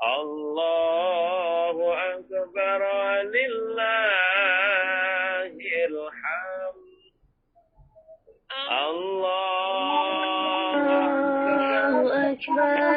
الله أكبر ولله الحمد الله أكبر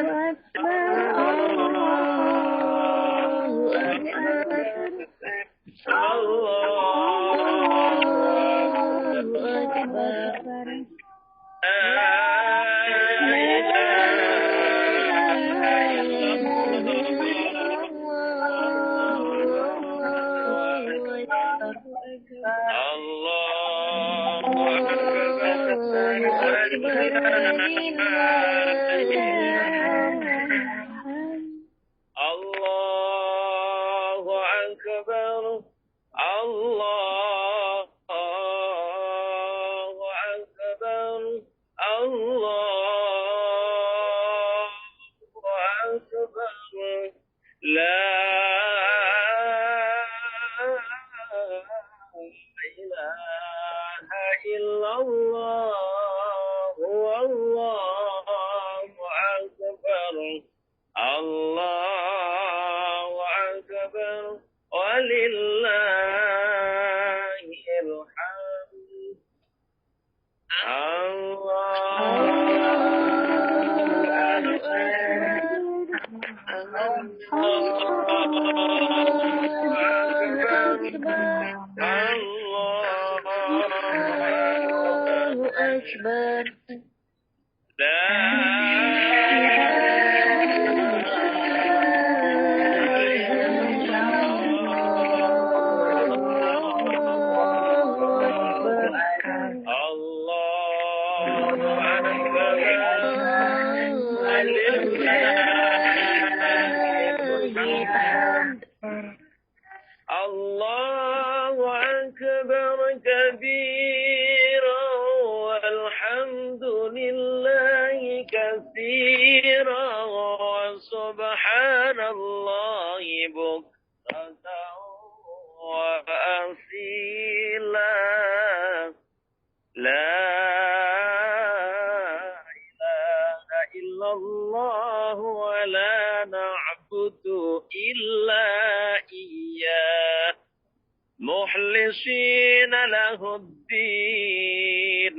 مخلصين له الدين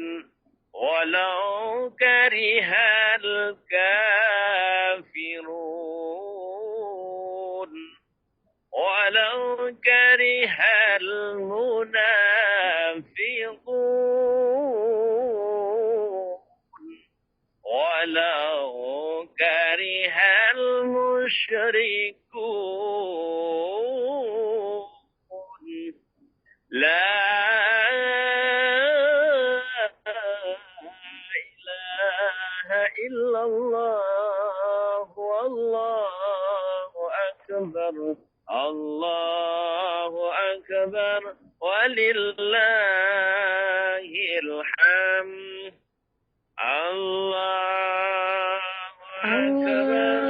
ولو كره الكافرون ولو كره المنافقون ولو كره المشركون لا إله إلا الله والله أكبر الله أكبر ولله الحمد الله أكبر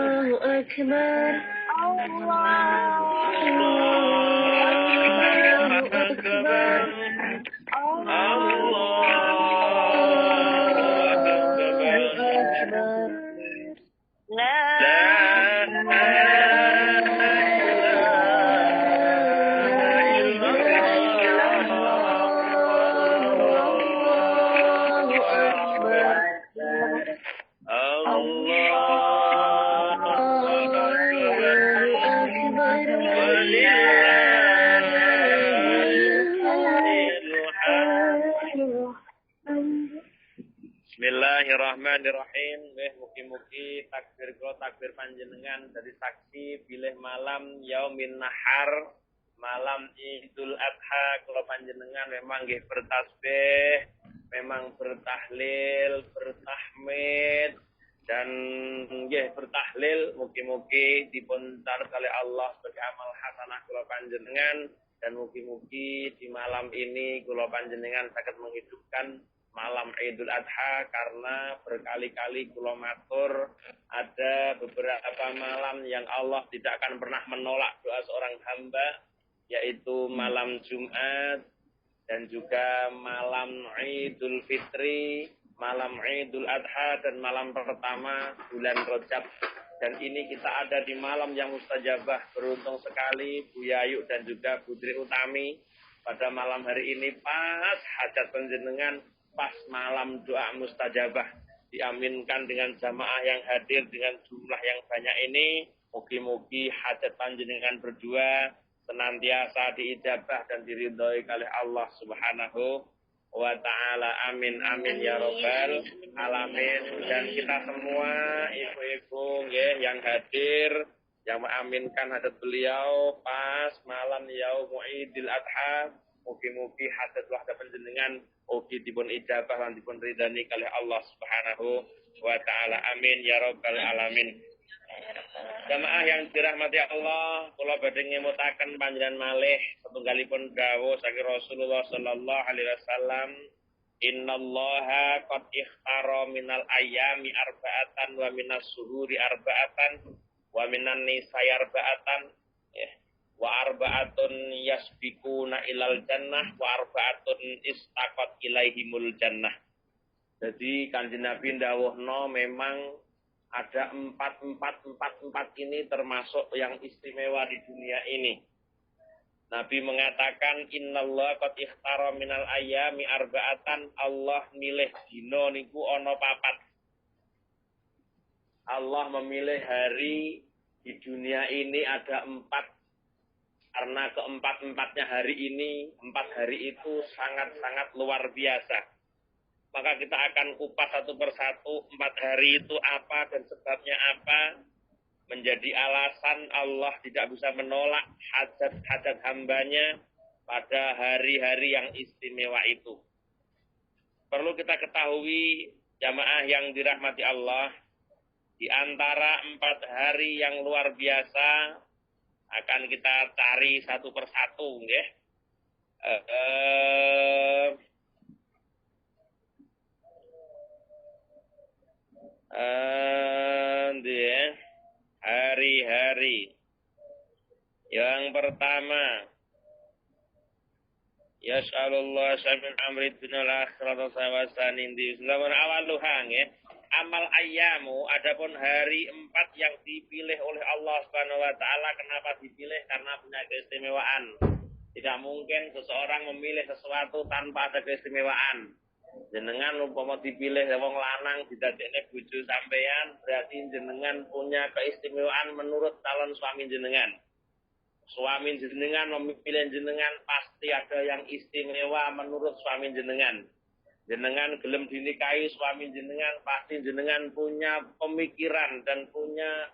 Bismillahirrahmanirrahim. Mugi-mugi takbir kula takbir panjenengan dari saksi bilih malam yaumin nahar, malam Idul Adha kula panjenengan memang nggih bertasbih, memang bertahlil, bertahmid dan nggih bertahlil. Mugi-mugi dipun tansah oleh Allah sebagai amal hasanah kula panjenengan dan mugi-mugi di malam ini kula panjenengan saged menghidupkan malam Idul Adha, karena berkali-kali kula matur ada beberapa malam yang Allah tidak akan pernah menolak doa seorang hamba, yaitu malam Jumat dan juga malam Idul Fitri, malam Idul Adha dan malam pertama bulan Rajab. Dan ini kita ada di malam yang mustajabah. Beruntung sekali Bu Yayu dan juga Putri Utami pada malam hari ini pas hajat panjenengan, pas malam doa mustajabah. Diaminkan dengan jamaah yang hadir dengan jumlah yang banyak ini. Mugi-mugi hajat panjenengan berdua senantiasa diijabah dan diridhoi oleh Allah Subhanahu wa ta'ala. Amin amin ya robbal alamin. Dan kita semua ibu-ibu yang hadir yang mengaminkan hajat beliau pas malam yaumul idul adha, mugi-mugi hajat wahda panjenengan ugi dipun ijabah lan dipun ridhani kalih Allah Subhanahu wa ta'ala. Amin ya robbal alamin. Jamaah yang dirahmati Allah, kula badhe ngemutaken panjenengan malih satunggalipun dawuh saking Rasulullah sallallahu alaihi wasallam, innallaha qad ikhtara minal ayyami arba'atan wa minas suhuri arba'atan wa minan nisa'i arba'atan wa arba'atun yasbiquna ilal jannah wa arba'atun istaqat ilaihimul jannah. Jadi Kanjeng Nabi dawuhna memang ada empat ini termasuk yang istimewa di dunia ini. Nabi mengatakan innallaha qad ikhtara minal ayyami arba'atan, Allah milih dina niku ana papat. Allah memilih hari di dunia ini ada 4. Karena keempat-empatnya hari ini, 4 hari itu sangat-sangat luar biasa. Maka kita akan kupas satu persatu 4 hari itu apa dan sebabnya apa. Menjadi alasan Allah tidak bisa menolak hajat-hajat hambanya pada hari-hari yang istimewa itu. Perlu kita ketahui jamaah yang dirahmati Allah, di antara 4 hari yang luar biasa akan kita cari satu persatu, ya. Hari-hari yang pertama, Yas'alullah samin amri dunyal akhirat sawasanin di selawan awaluhang, ya. Amal ayyamu, adapun hari 4 yang dipilih oleh Allah Subhanahu wa taala. Kenapa dipilih? Karena punya keistimewaan. Tidak mungkin seseorang memilih sesuatu tanpa ada keistimewaan. Jenengan umpama dipilih wong lanang didadekne bojo sampean, berarti jenengan punya keistimewaan menurut calon suami jenengan. Suami jenengan memilih jenengan pasti ada yang istimewa menurut suami jenengan. Jenengan gelem dinikahi suami jenengan, pasti jenengan punya pemikiran dan punya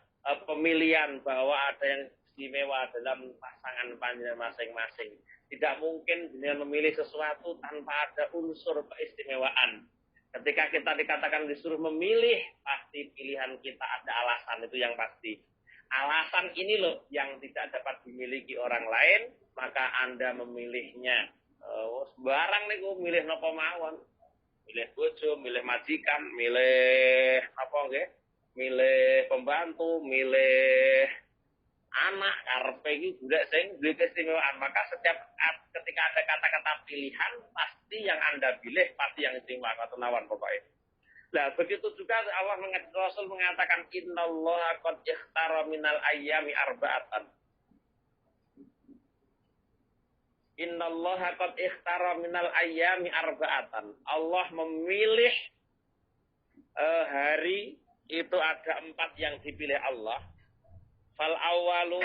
pemilihan bahwa ada yang istimewa dalam pasangan panjenengan masing-masing. Tidak mungkin jenengan memilih sesuatu tanpa ada unsur keistimewaan. Ketika kita dikatakan disuruh memilih, pasti pilihan kita ada alasan, itu yang pasti. Alasan ini loh yang tidak dapat dimiliki orang lain, maka Anda memilihnya. Barang nih gue milih nopo mawon. Milih bojo, milih majikan, milih apa nggih? Milih pembantu, milih anak, karepe iki budak sing duwe keistimewaan. Maka setiap ketika ada kata-kata pilihan, pasti yang Anda pilih pasti yang istimewa atau nawan pokoknya. Nah, begitu juga Allah Rasul mengatakan innallaha qad ikhtara minal ayyami arba'atan. Innallaha qad ikhtara minal ayyami arba'atan. Allah memilih hari itu ada 4 yang dipilih Allah. Fal awalu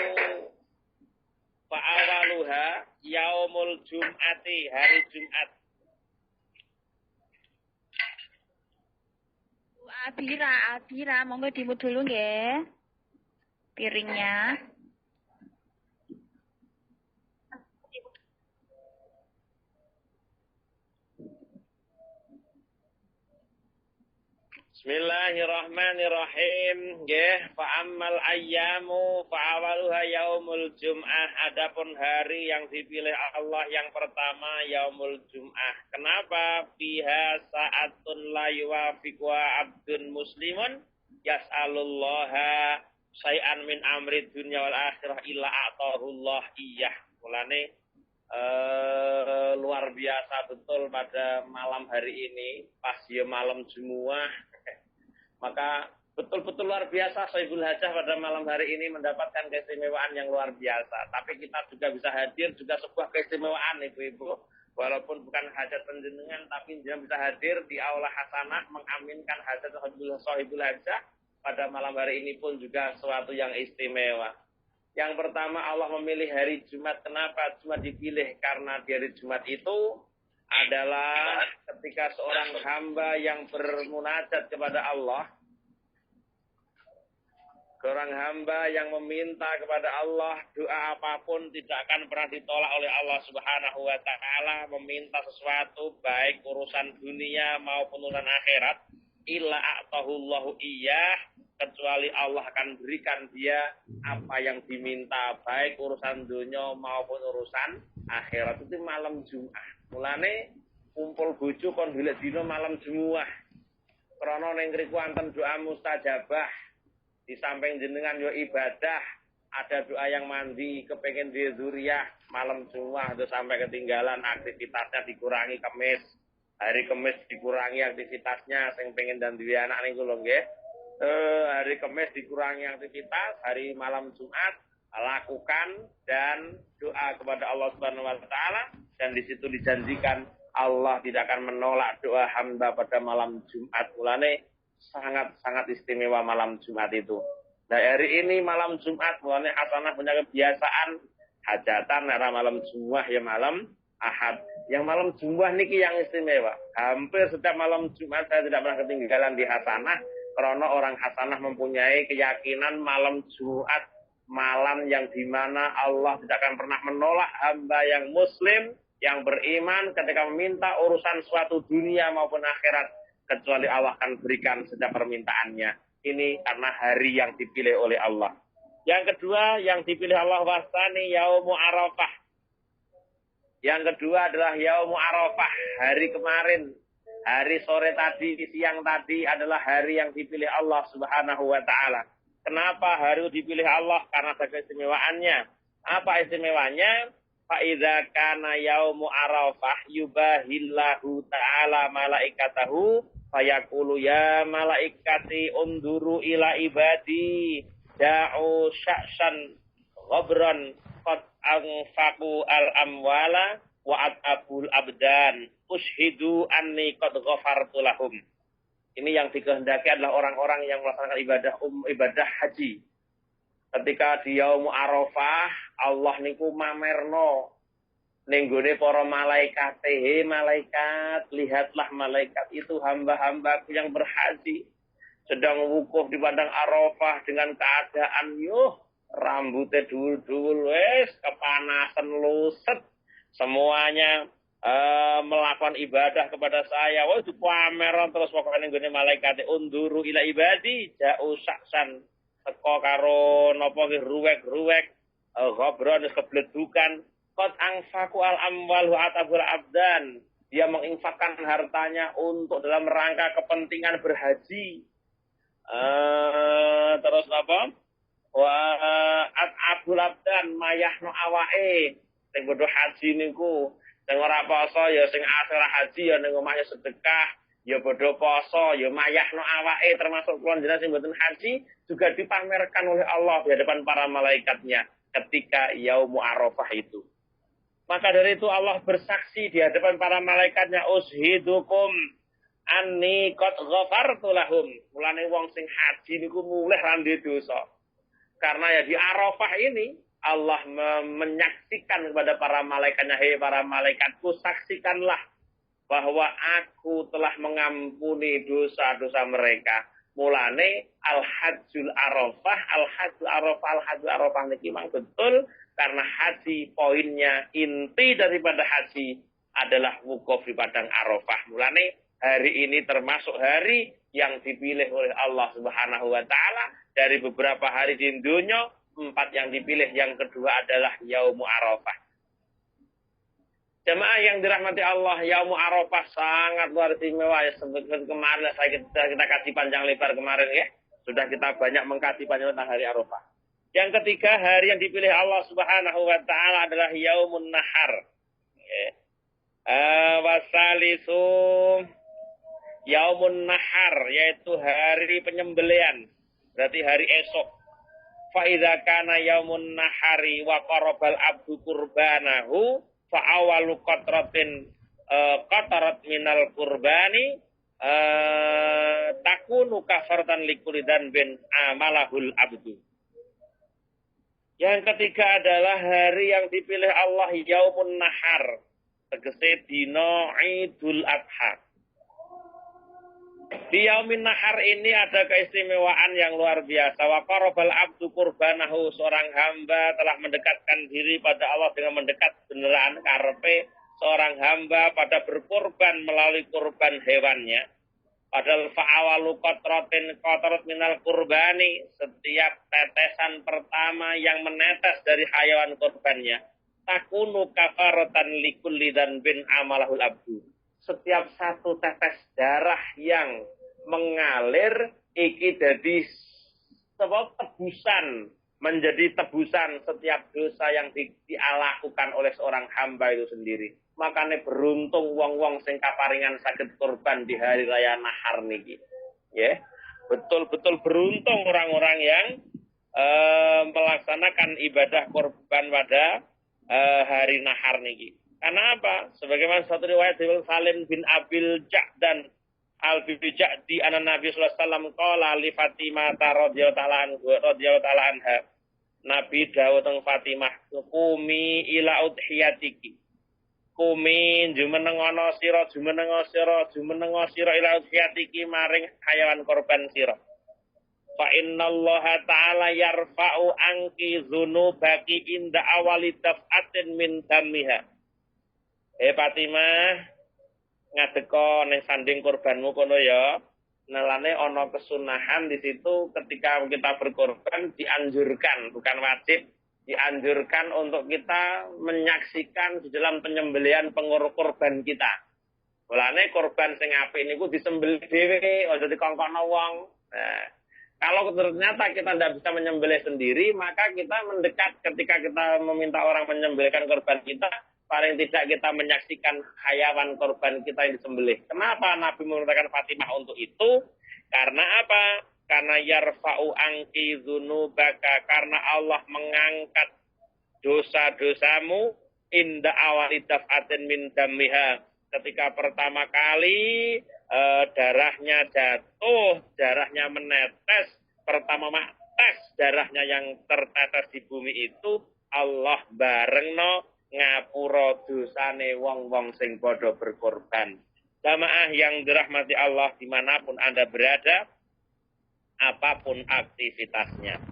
fa awaluha yaumul jum'ati, hari Jumat. Adira, monggo dimut dulu nggih. Piringnya. Bismillahirrahmanirrahim. Nggih, fa ammal ayyamu fa awaluha yaumul jum'ah. Adapun hari yang dipilih Allah yang pertama yaumul jum'ah. Kenapa? Fiha sa'atun la yuwafiqu abdun muslimun yas'alullaha syai'an min amri dunya wal akhirah illa a'tahullah iyyah. Mulane luar biasa betul pada malam hari ini, pas ya malam Jumat. Maka betul-betul luar biasa. Sohibul Hajah pada malam hari ini mendapatkan keistimewaan yang luar biasa. Tapi kita juga bisa hadir, juga sebuah keistimewaan ibu-ibu. Walaupun bukan hajat penjenengan, tapi dia bisa hadir di aula hasanah mengaminkan hajat Sohibul Hajah pada malam hari ini pun juga suatu yang istimewa. Yang pertama, Allah memilih hari Jumat. Kenapa Jumat dipilih? Karena di hari Jumat itu adalah ketika seorang hamba yang bermunajat kepada Allah, seorang hamba yang meminta kepada Allah, doa apapun tidak akan pernah ditolak oleh Allah Subhanahu wa taala, meminta sesuatu baik urusan dunia maupun urusan akhirat, illa a'tahullahu iyyah, kecuali Allah akan berikan dia apa yang diminta, baik urusan dunia maupun urusan akhirat. Itu malam Jumat. Mulane kumpul bojo kon golek dina malam Jumat. Krana ning ngriku wonten doa mustajabah. Di samping jenengan yo ibadah, ada doa yang mandi, kepengen di dzuriyah malam Jumat, terus sampai ketinggalan aktivitasnya dikurangi Kamis. Hari Kamis dikurangi aktivitasnya, sing pengen dan duwe anak niku lho nggih. Hari Kamis dikurangi aktivitas, hari malam Jumat lakukan dan doa kepada Allah Subhanahu wa taala, dan di situ dijanjikan Allah tidak akan menolak doa hamba pada malam Jumat. Mulane sangat-sangat istimewa malam Jumat itu. Nah, hari ini malam Jumat, mulane hasanah punya kebiasaan hajatan era malam Jumat ya malam Ahad. Yang malam Jumat niki yang istimewa. Hampir setiap malam Jumat saya tidak pernah ketinggalan di hasanah. Karena orang hasanah mempunyai keyakinan malam Jumat, malam yang dimana Allah tidak akan pernah menolak hamba yang muslim, yang beriman ketika meminta urusan suatu dunia maupun akhirat, kecuali Allah akan berikan setiap permintaannya. Ini karena hari yang dipilih oleh Allah. Yang kedua yang dipilih Allah wasani yaumu Arafah. Yang kedua adalah yaumu Arafah, hari kemarin. Hari sore tadi, siang tadi adalah hari yang dipilih Allah Subhanahu wa taala. Kenapa hari dipilih Allah? Karena ada keistimewaannya. Apa istimewanya? Fa idza kana yaumu Arafah yubahillahu ta'ala malaikatahu fayaqulu ya malaikati unduru ila ibadi da'u sya'san ghabran qad anfaqu al-amwala wa at'abul abdan ushidu anni qad ghafartu lahum. Ini yang dikehendaki adalah orang-orang yang melaksanakan ibadah haji. Ketika di yaum Arafah, Allah niku mamerno ning gone para malaikat, he malaikat, lihatlah malaikat itu hamba-hambaku yang berhaji sedang wukuf di padang Arafah dengan keadaan rambutnya dul-dul wes kepanasan luset, semuanya melakukan ibadah kepada saya. Wah, itu pameran terus pokoknya nggone malaikat unduru ila ibadi ja'u saksan teko karo napa nggih ruwek-ruwek ghabron kebledukan qad angfaku al amwal wa atabul abdan. Dia menginfakkan hartanya untuk dalam rangka kepentingan berhaji. Terus apa? Wa atabul abdan mayahno awake sing bodho haji niku. Sing ora poso ya sing asal haji ya ning omahnya sedekah, ya bodho poso, ya mayahno awake termasuk kula jenengan sing mboten haji juga dipamerkan oleh Allah di hadapan para malaikatnya ketika yaum Arafah itu. Maka dari itu Allah bersaksi di hadapan para malaikatnya ushidukum anni qad ghafartu lahum. Mulane wong sing haji niku mulih ra ndek dosa. Karena ya di Arafah ini Allah menyaksikan kepada para malaikatnya, hei para malaikatku, saksikanlah bahwa aku telah mengampuni dosa-dosa mereka. Mulane al-hajjul Arafah, al-hajjul Arafah niki memang betul karena haji poinnya inti daripada haji adalah wukuf di padang Arafah. Mulane hari ini termasuk hari yang dipilih oleh Allah Subhanahu wa taala dari beberapa hari di dunia. 4 yang dipilih, yang kedua adalah Yaumu Arafah. Jemaah yang dirahmati Allah, Yaumu Arafah sangat luar istimewa. Ya, sebetulnya kemarin kita kasih panjang lebar kemarin ya. Sudah kita banyak mengkaji panjang tentang hari Arafah. Yang ketiga, hari yang dipilih Allah Subhanahu wa taala adalah Yaumun Nahar. Wasalisu Yaumun nahar, yaitu hari penyembelian. Berarti hari esok. Fa'idha kana yaumun nahari wa qarabal abdu kurbanahu fa'awalu qatratin qatarat minal kurbani takunu kafartan likulidan bin amalahul abdu. Yang ketiga adalah hari yang dipilih Allah yaumun nahar. Tegese dina Idul Adha. Di yaumin nahar ini ada keistimewaan yang luar biasa. Wa qarabal abdu qurbanahu, seorang hamba telah mendekatkan diri pada Allah dengan mendekat beneran karepe seorang hamba pada berkorban melalui kurban hewannya. Padahal fa'awalu qatrat minal kurbani, setiap tetesan pertama yang menetes dari hayawan kurbannya takunu kafaratan likulli bin amalahul abdu. Setiap satu tetes darah yang mengalir iki jadi sebab tebusan, menjadi tebusan setiap dosa yang dilakukan oleh seorang hamba itu sendiri. Makanya beruntung wong-wong sing kaparingan saged kurban di hari raya nahar niki. Ya. Betul-betul beruntung orang-orang yang melaksanakan ibadah kurban pada hari nahar niki. Karena apa? Sebagaimana satu riwayat dari Salim bin Abil Ja'dan al-Bibi Ja'di anak Nabi sallallahu alaihi wasallam qala li Fatimah radhiyallahu ta'ala anha. Nabi dawuh teng Fatimah, "Qumi ila udhiyatiki." Kumi jumenengono sira ila udhiyatiki maring hayawan korban sira. Fa innallaha ta'ala yarfa'u anki dzunubaki inda awali daf'atin min damiha. Fatimah, ngadeko ning sanding kurbanmu kono ya. Nelane ana kesunahan di situ ketika kita berkorban dianjurkan, bukan wajib, dianjurkan untuk kita menyaksikan di dalam penyembelihan korban kita. Mulane korban sing apik niku disembelih dhewe, aja dikongkono wong. Nah, kalau ternyata kita tidak bisa menyembelih sendiri, maka kita mendekat ketika kita meminta orang menyembelihkan korban kita. Paling tidak kita menyaksikan hayawan korban kita yang disembelih. Kenapa Nabi mengatakan Fatimah untuk itu? Karena apa? Karena yarfa'u angki dzunubaka, karena Allah mengangkat dosa-dosamu inda awali daf'atin min damiha. Ketika pertama kali darahnya jatuh, darahnya menetes, pertama tes darahnya yang tertetes di bumi itu, Allah barengno ngapura dosane wong-wong sing padha berkorban. Jamaah yang dirahmati Allah dimanapun Anda berada, apapun aktivitasnya.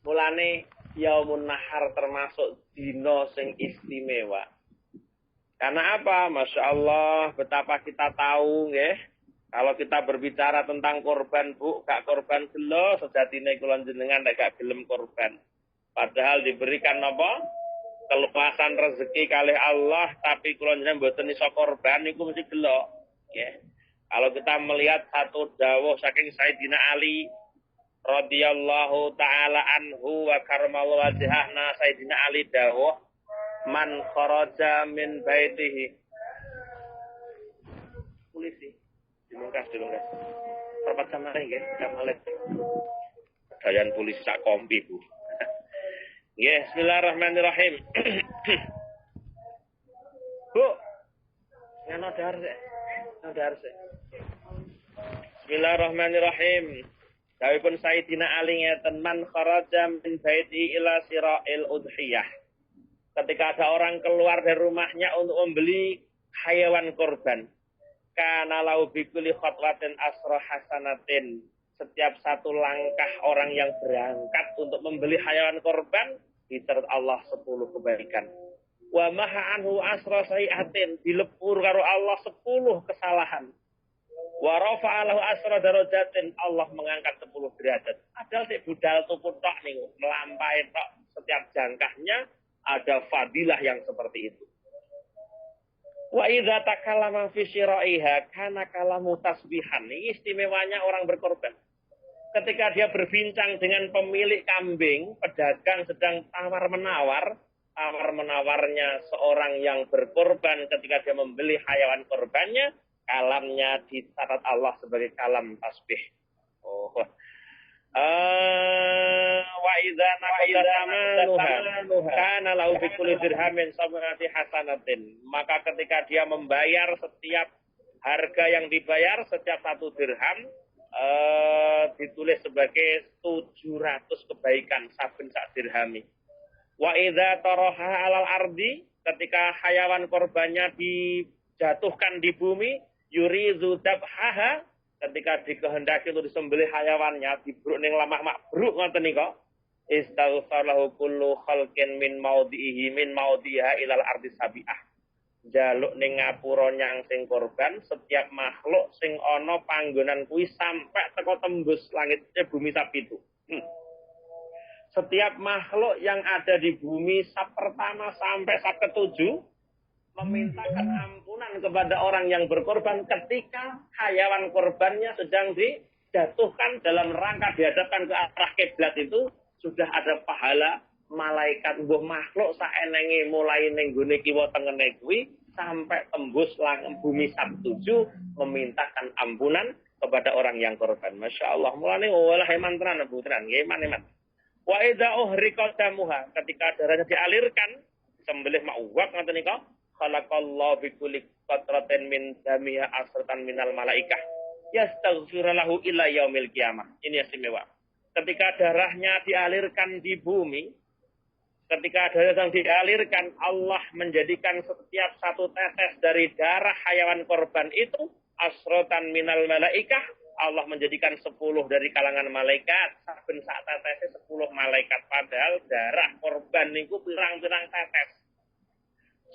Mulane Yaumun Nahar termasuk dino sing istimewa. Karena apa? Masya Allah, betapa kita tahu nggih. Kalau kita berbicara tentang korban, Bu, gak korban gelo, sejatine kula jenengan gak gelem korban. Padahal diberikan apa? Keluasan rezeki kalih Allah, tapi kula jenengan mboten iso korban niku mesti gelo. Ya. Kalau kita melihat satu dawuh saking Sayyidina Ali radhiyallahu taala anhu wa karramallahu wajhahna, Sayyidina Ali dawuh, man kharaja min baitihi. Polisi dilungkas perpat sama nggih kamalih dayan polisi sak kompi Bu. Nggih, bismillahirrahmanirrahim. Bu, ngono dar sik. Bismillahirrahmanirrahim. Dawuhipun Sayyidina Ali ngeten, man kharaja min baiti ila sira'il udhiyah. Ketika ada orang keluar dari rumahnya untuk membeli hayawan korban, kana lau bi kulli khatwatin asra hasanatin. Setiap satu langkah orang yang berangkat untuk membeli hayawan korban, dicatat Allah 10 kebaikan. Wa maha anhu asra sayiatin, dilepur karo Allah 10 kesalahan. Wa rafa'alahu asra darajatin, Allah mengangkat 10 derajat. Padahal si budal tuku tok niku, melampaui tok setiap jangkahnya ada fadilah yang seperti itu. Wa idza takallama fi syira'iha kana kalamu tasbihan. Ini istimewanya orang berkorban. Ketika dia berbincang dengan pemilik kambing, pedagang sedang tawar-menawarnya seorang yang berkorban ketika dia membeli hayawan korbannya, kalamnya dicatat Allah sebagai kalam tasbih. Oh. Wa idza naqada amanuha kana lahu bi kulli dirhamin sab'ati hasanatin. Maka ketika dia membayar setiap harga yang dibayar setiap 1 dirham ditulis sebagai 700 kebaikan saben sak dirhami. Wa idza taraha 'alal ardi, ketika hayawan korbannya dijatuhkan di bumi, yurizu dabhaha, ketika dikehendaki untuk disembelih hayawannya, dibruk ning lamah makbruk ngoten nika, istaghfalahu kullu khalqin min maudhiha ilal ardi sabi'ah. Jaluk ning ngapura nyang sing korban setiap makhluk sing ana panggonan kuwi sampai teko tembus langit bumi sapitu. Setiap makhluk yang ada di bumi sab pertama sampai sab ketujuh memintakan ampunan kepada orang yang berkorban ketika hayawan korbannya sedang dijatuhkan dalam rangka dihadapkan ke arah kiblat. Itu sudah ada pahala malaikat mbuh makhluk saenenge mulai ning gone kiwa tengene kuwi sampai tembus langit bumi sab 7 memintakan ampunan kepada orang yang korban. Masya Allah, mulane walah iman tenan Bu tenan, nggih iman. Wa idza uhriqa damuha, ketika darahnya dialirkan sembelih ma'uwak ngoten nika, khalaqallahu bi kulli qatratin min damiha asratan minal malaikah yastaghfiru lahu ila yaumil qiyamah. Ini istimewa. Ketika darahnya dialirkan di bumi, ketika darah yang dialirkan, Allah menjadikan setiap 1 tetes dari darah hayawan korban itu asratan minal malaikah. Allah menjadikan 10 dari kalangan malaikat. Saben sak tetese 10 malaikat. Padahal darah korban niku pirang-pirang tetes.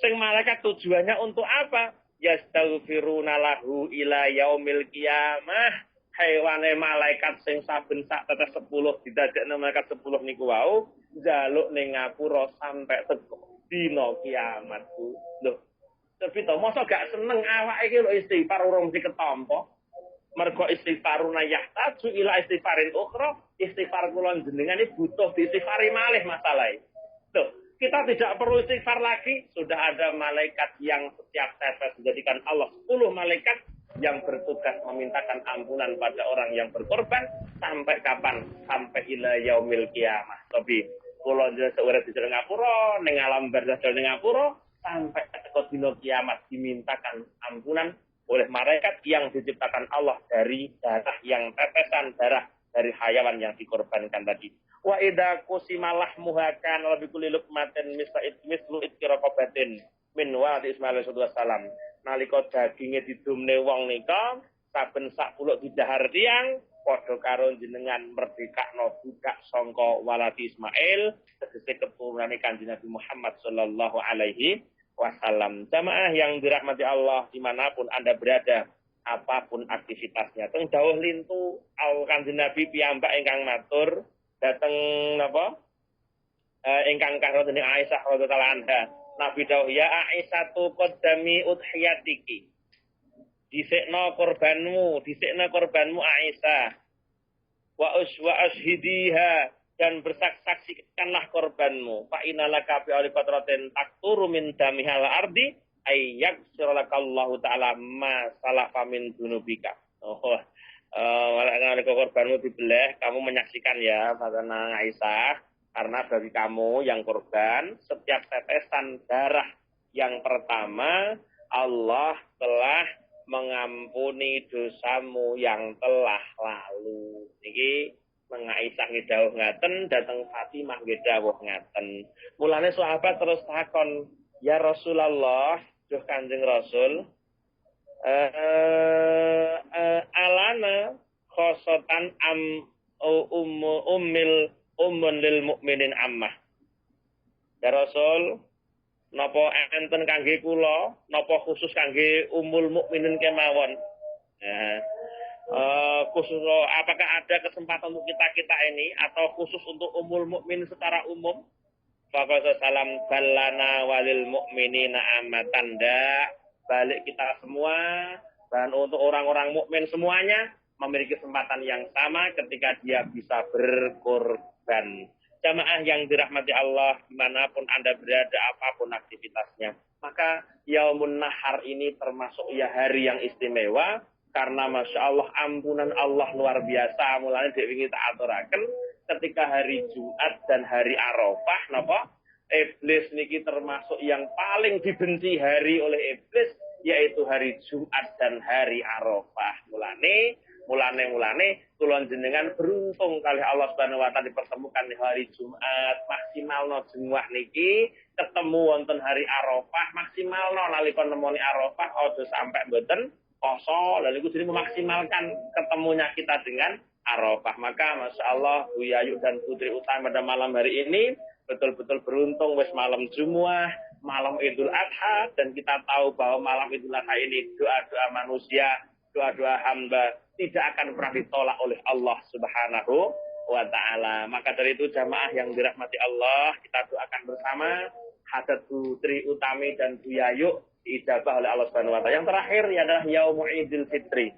Sing malaikat tujuannya untuk apa? Yastaghfiruna lahu ila yaumil qiyamah. Hewane malaikat sing saben sak tetes 10 didadekne malaikat 10 niku wau njaluk ning ngapura sampai teko dina kiamat ku. Lho, tapi to mosok gak seneng awake iki lho istighfar urung mesti ketampa. Mergo istighfaruna yahtaju ila istighfarin ukhra, istighfar kula jenengan iki butuh diistighfari malih masalahe. Loh, kita tidak perlu istighfar lagi, sudah ada malaikat yang setiap tetes dijadikan Allah 10 malaikat yang bertugas memintakan ampunan pada orang yang berkorban sampai kapan? Sampai ila yaumil qiyamah. Tapi kula jenengan seurip di Ngapura, ning alam barzakh ning Ngapura sampai teko dina kiamat dimintakan ampunan oleh malaikat yang diciptakan Allah dari darah yang tetesan darah dari hayawan yang dikorbankan tadi. Wa idza qusimalah muhakan wa bi kulli luqmatin mislu itkirabatin min wa Ismail sallallahu alaihi wasallam. Nalika daginge didumne wong nika saben sak puluk didahar tiyang padha karo jenengan merdekakno budak sangka waladi Ismail tegese keturunane Kanjeng Nabi Muhammad sallallahu alaihi wasallam. Jamaah yang dirahmati Allah dimanapun Anda berada, apapun aktivitasnya. Teng dawuh lintu Kanjeng Nabi piyambak ingkang matur dateng napa? Ingkang karo dening Aisyah radhiyallahu anha. Nabi dawuh ya Aisyatu qaddami udhiyatiki. Dhisikna korbanmu Aisyah. Wa ashhidiha, dan bersaksikanlah korbanmu. Fa innalaka bi aliqatratin taqturu min damihal ardi ayyak siralakallahu ta'ala ma salafa min dzunubika. Kalau korbanmu dibelah, kamu menyaksikan ya, kata Aisyah, karena bagi kamu yang korban, setiap tetesan darah yang pertama, Allah telah mengampuni dosamu yang telah lalu. Niki Aisyah ngedawuh ngaten, dateng Fatimah ngedawuh ngaten. Mulane sahabat terus takon, ya Rasulullah, duh Kanjeng Rasul, alana khosotan ummun lil mukminin ammah. Ya Rasul, napa enten kangge kula, napa khusus kangge ummul mukminin kemawon? Khusus apakah ada kesempatan untuk kita ini atau khusus untuk ummul mukmin secara umum? Faqala salam ballana walil mukminina amatan, balik kita semua dan untuk orang-orang mukmin semuanya memiliki kesempatan yang sama ketika dia bisa berkorban. Jamaah yang dirahmati Allah dimanapun Anda berada, apapun aktivitasnya. Maka Yaumun Nahar ini termasuk ya hari yang istimewa karena Masya Allah ampunan Allah luar biasa. Mulanya dek wingi tak aturaken ketika hari Jumat dan hari Arafah napa iblis niki termasuk yang paling dibenci hari oleh iblis yaitu hari Jumat dan hari Arafah. Mulane kula jenengan beruntung kali Allah Subhanahu wa taala dipertemukan di hari Jumat, maksimalno jumuah niki ketemu wonten hari Arafah, maksimalno nalika nemoni Arafah aja sampai mboten poso, lalu itu jadi memaksimalkan ketemunya kita dengan Arafah. Maka Masya Allah Bu Yayu dan Putri Utami pada malam hari ini betul-betul beruntung wis malam Jumuah, malam Idul Adha, dan kita tahu bahwa malam Idul Adha ini doa-doa manusia, doa-doa hamba tidak akan pernah ditolak oleh Allah Subhanahu wa Ta'ala. Maka dari itu jamaah yang dirahmati Allah, kita doakan bersama hajat Putri Utami dan Bu Yayu diijabah oleh Allah Subhanahu wa Ta'ala. Yang terakhir adalah Yaumu Idul Fitri.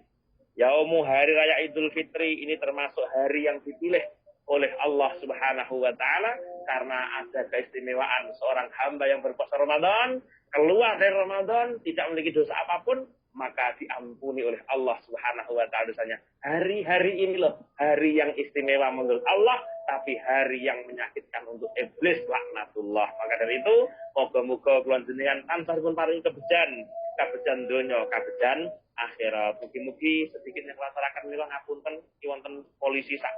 Yaumu hari raya Idul Fitri ini termasuk hari yang dipilih oleh Allah Subhanahu wa Ta'ala karena ada keistimewaan seorang hamba yang berpuasa Ramadan, keluar dari Ramadan tidak memiliki dosa apapun, maka diampuni oleh Allah Subhanahu wa Ta'ala dosanya. Hari-hari ini loh, hari yang istimewa menurut Allah, tapi hari yang menyakitkan untuk iblis laknatullah. Maka dari itu, moga-moga kula jenengan tansah pun paring kabejan donya, kabejan akhirat. Mugi-mugi sedikit yang masyarakat mila ngapunten wonten polisi sak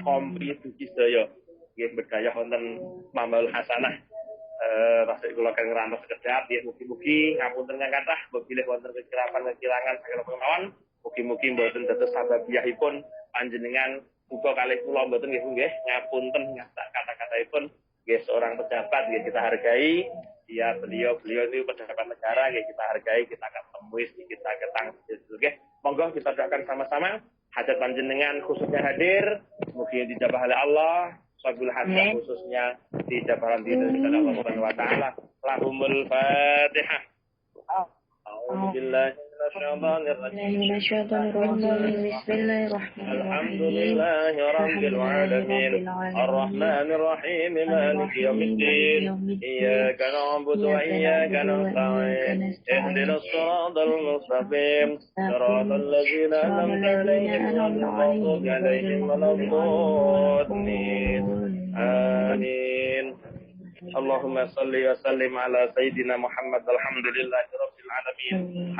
komplit dugi sedaya. Nggih berdaya wonten Mamal Hasanah. Rasik kula kang ngerantos sekedap ya mugi-mugi ngapunten kang kathah bilih wonten kekirangan saged kemawon mugi-mugi mboten dados sababiyahipun panjenengan uga kalih kula mboten nggih ngapunten kata-kataipun nggih seorang pejabat nggih kita hargai ya beliau itu pejabat negara nggih kita hargai kita akan temui kita ketang nggih monggo kita doakan sama-sama hajat panjenengan khususnya hadir mugi dijabah oleh Allah Sabul hajat khususnya di jabaran diri dari Allah Subhanahu wa Ta'ala. Lahumul Fatihah. A'udzubillahi minasyaitonir rajim. Bismillahirrahmanirrahim. Alhamdulillahi rabbil alamin. Arrahmanir rahim. Maliki yaumiddin. Iyyaka na'budu wa iyyaka nasta'in. Ihdinas siratal mustaqim. Siratal ladzina an'amta 'alaihim ghairil maghdubi 'alaihim waladdallin. Amin. Allahumma salli wa sallim ala sayyidina Muhammad alhamdulillahi rabbil alamin.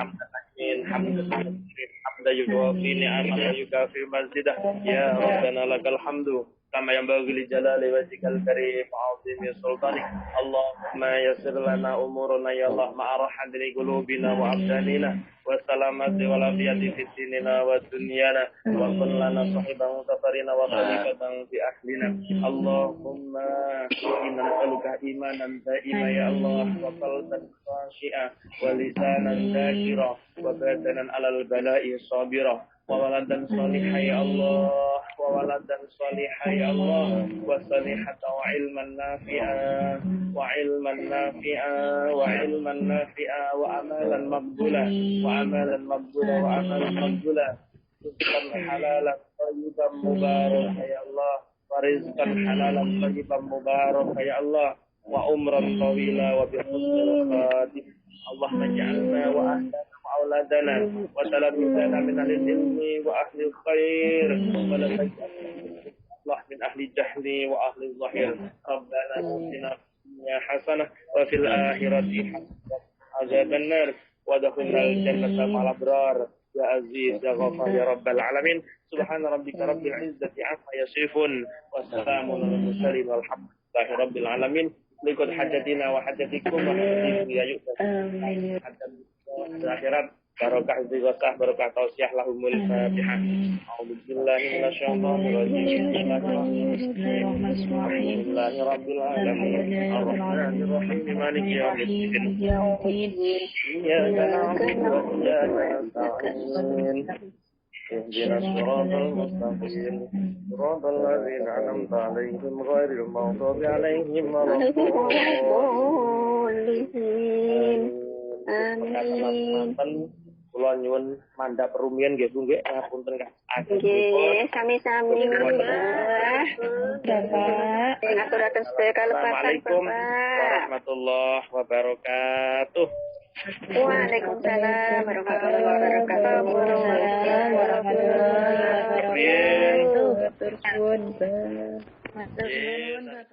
Hamdan yuwafi ni'amaka yukafi mazdidah. Ya Rabbana lakal hamdu kama yanbaghi li jalali wajhikal karim wa 'azimi sultanik. Allahumma yassir lana umurana ya Allah ma'arahad li qulubina wa abdanina wa salamati wa lafiyati fi dinina wa dunyana wa kun lana sahiban safarina wa khalifatan fi ahlina. Allahumma inna nas'aluka imanan da'ima ya Allah wa qalban khashi'a wa lisanan dhakira wa badanan 'alal bala'i sabira wa waladan salihah ya Allah wa waladan salihah ya Allah wa salihata wa ilman nafi'a wa ilman nafi'a wa ilman nafi'a wa amalan maqbula wa amalan maqbula wa amalan maqbula rizqan halalan thayyiban mubarakan ya Allah wa rizqan halalan thayyiban mubarakan ya Allah wa umran tawila wa bi husnil khatimah Allahumma ij'alna wa ahlana أولادنا وتلاميذنا من أهل العلم وأهل الخير ولا تجعل الله من أهل الجهل وأهل الظهير ربنا آتنا في الدنيا حسنة وفي الآخرة حسنة عذاب النار وادخلنا الجنة مع الأبرار يا عزيز يا غفار يا رب العالمين سبحان ربك رب العزة عما يصفون وسلام على المرسلين والحمد لله رب العالمين لقد حجتنا وحجتكم وحجتكم يا يؤمن akhirat barokah istighosah barokah tausiah lahumul fatihah. A'udzubillahi minasyaitonir rajim. Bismillahirrahmanirrahim. Arrahmanir rahim. Maliki yaumiddin. Iyyaka na'budu wa iyyaka nasta'in. Ihdinas siratal mustaqim. Siratal ladzina an'amta 'alaihim ghairil maghdubi 'alaihim waladdallin. Amin. Kula nyuwun mandhap rumiyin nggih Bu nggih ngapunten Kak. Nggih, sami-sami Mbah. Bapak, aturaken sedaya kalepatan Bapak. Assalamualaikum warahmatullahi wabarakatuh. Waalaikumsalam warahmatullahi wabarakatuh. Waalaikumsalam warahmatullahi Amin. wabarakatuh. Matur suwun, Mbak. Matur nuwun, Bapak.